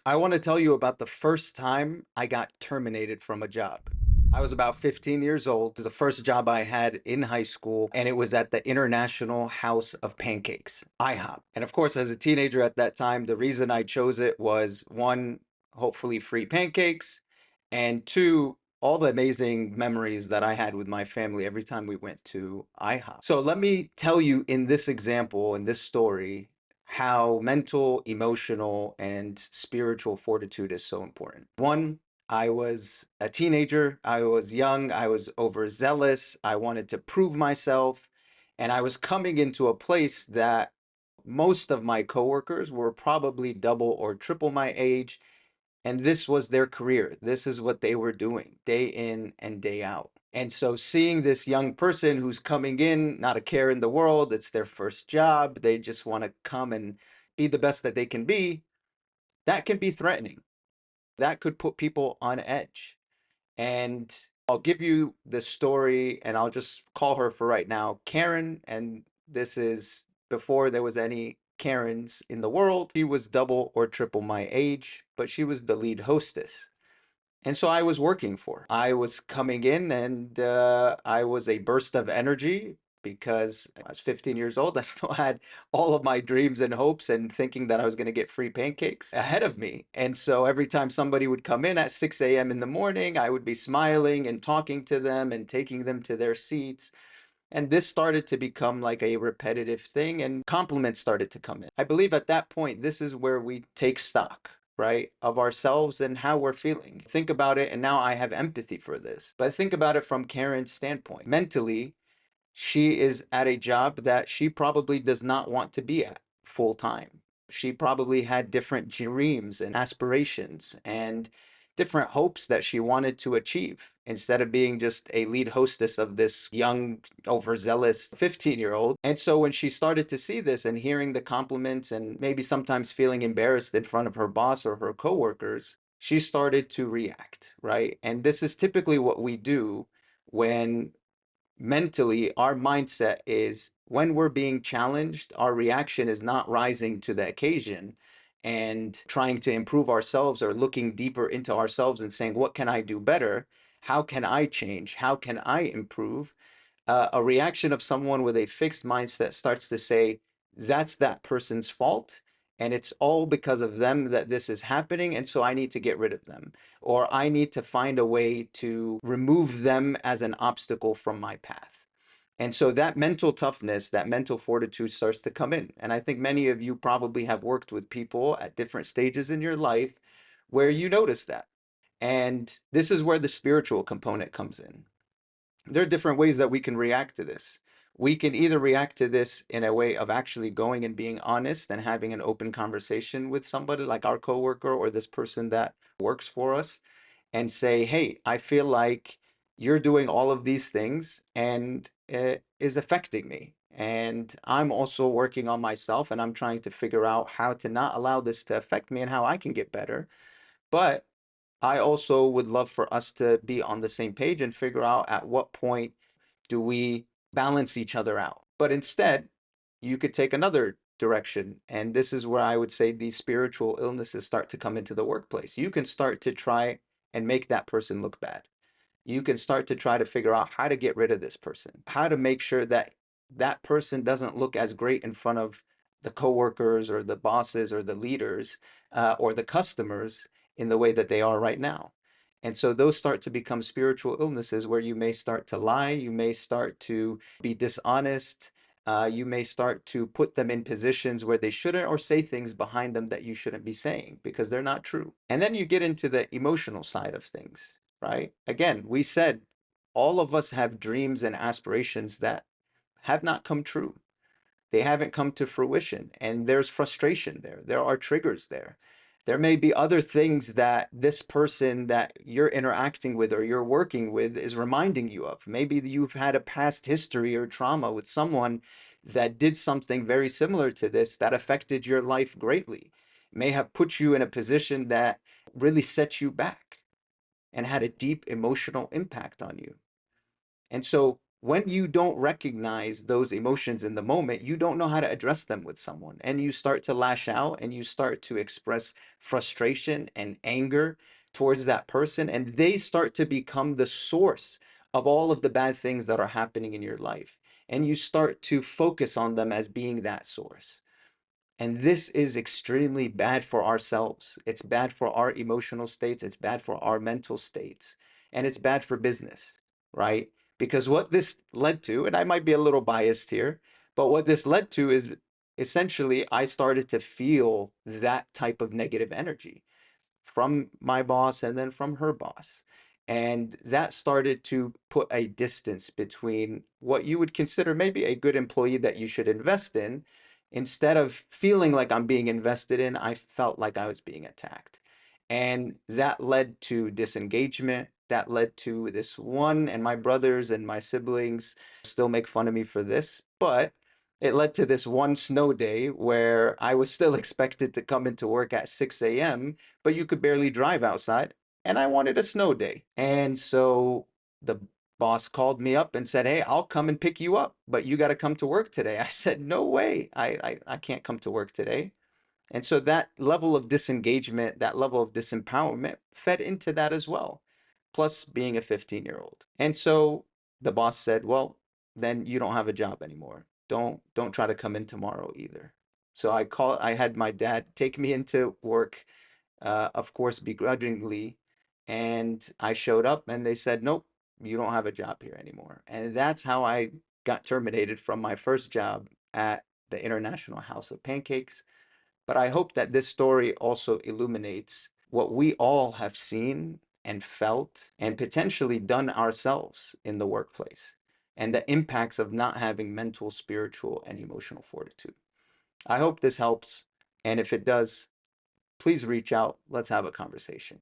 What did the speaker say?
I want to tell you about the first time I got terminated from a job. I was about 15 years old. It was the first job I had in high school, and it was at the International House of Pancakes, IHOP. And of course, as a teenager at that time, the reason I chose it was one, hopefully free pancakes, and two, all the amazing memories that I had with my family every time we went to IHOP. So let me tell you in this example, in this story, how mental, emotional, and spiritual fortitude is so important. One, I was a teenager, I was young, I was overzealous, I wanted to prove myself, and I was coming into a place that most of my coworkers were probably double or triple my age, and this was their career. This is what they were doing day in and day out. And so seeing this young person who's coming in, not a care in the world, it's their first job, they just want to come and be the best that they can be, that can be threatening. That could put people on edge. And I'll give you the story and I'll just call her for right now Karen. And this is before there was any Karens in the world. She was double or triple my age, but she was the lead hostess. And so I was working for her. I was coming in and I was a burst of energy because I was 15 years old. I still had all of my dreams and hopes and thinking that I was going to get free pancakes ahead of me. And so every time somebody would come in at 6 a.m. in the morning, I would be smiling and talking to them and taking them to their seats. And this started to become like a repetitive thing, and compliments started to come in. I believe at that point, this is where we take stock, right, of ourselves and how we're feeling. Think about it, and now I have empathy for this. But think about it from Karen's standpoint. Mentally, she is at a job that she probably does not want to be at full time. She probably had different dreams and aspirations and different hopes that she wanted to achieve instead of being just a lead hostess of this young, overzealous 15-year-old. And so when she started to see this and hearing the compliments and maybe sometimes feeling embarrassed in front of her boss or her coworkers, she started to react, right? And this is typically what we do when mentally our mindset is when we're being challenged, our reaction is not rising to the occasion and trying to improve ourselves or looking deeper into ourselves and saying, what can I do better? How can I change? How can I improve? A reaction of someone with a fixed mindset starts to say, that's that person's fault. And it's all because of them that this is happening. And so I need to get rid of them, or I need to find a way to remove them as an obstacle from my path. And so that mental toughness, that mental fortitude starts to come in. And I think many of you probably have worked with people at different stages in your life where you notice that. And this is where the spiritual component comes in. There are different ways that we can react to this. We can either react to this in a way of actually going and being honest and having an open conversation with somebody like our coworker or this person that works for us and say, hey, I feel like you're doing all of these things and it is affecting me. And I'm also working on myself and I'm trying to figure out how to not allow this to affect me and how I can get better. But I also would love for us to be on the same page and figure out at what point do we balance each other out. But instead, you could take another direction. And this is where I would say these spiritual illnesses start to come into the workplace. You can start to try and make that person look bad. You can start to try to figure out how to get rid of this person, how to make sure that that person doesn't look as great in front of the coworkers or the bosses or the leaders or the customers in the way that they are right now. And so those start to become spiritual illnesses where you may start to lie, you may start to be dishonest, you may start to put them in positions where they shouldn't or say things behind them that you shouldn't be saying because they're not true. And then you get into the emotional side of things, right? Again, we said all of us have dreams and aspirations that have not come true. They haven't come to fruition, and there's frustration there. There are triggers there. There may be other things that this person that you're interacting with or you're working with is reminding you of. Maybe you've had a past history or trauma with someone that did something very similar to this that affected your life greatly. It may have put you in a position that really set you back and had a deep emotional impact on you. And so When you don't recognize those emotions in the moment, you don't know how to address them with someone. And you start to lash out and you start to express frustration and anger towards that person. And they start to become the source of all of the bad things that are happening in your life. And you start to focus on them as being that source. And this is extremely bad for ourselves. It's bad for our emotional states. It's bad for our mental states. And it's bad for business, right? Because what this led to, and I might be a little biased here, but what this led to is essentially I started to feel that type of negative energy from my boss and then from her boss. And that started to put a distance between what you would consider maybe a good employee that you should invest in. Instead of feeling like I'm being invested in, I felt like I was being attacked. And that led to disengagement. That led to this one, and my brothers and my siblings still make fun of me for this, but it led to this one snow day where I was still expected to come into work at 6 a.m., but you could barely drive outside. And I wanted a snow day. And so the boss called me up and said, "Hey, I'll come and pick you up, but you got to come to work today." I said, "No way. I can't come to work today." And so that level of disengagement, that level of disempowerment fed into that as well, plus being a 15-year-old. And so the boss said, "Well, then you don't have a job anymore. Don't try to come in tomorrow either." So I had my dad take me into work, of course, begrudgingly, and I showed up and they said, "Nope, you don't have a job here anymore." And that's how I got terminated from my first job at the International House of Pancakes. But I hope that this story also illuminates what we all have seen and felt and potentially done ourselves in the workplace and the impacts of not having mental, spiritual, and emotional fortitude. I hope this helps. And if it does, please reach out. Let's have a conversation.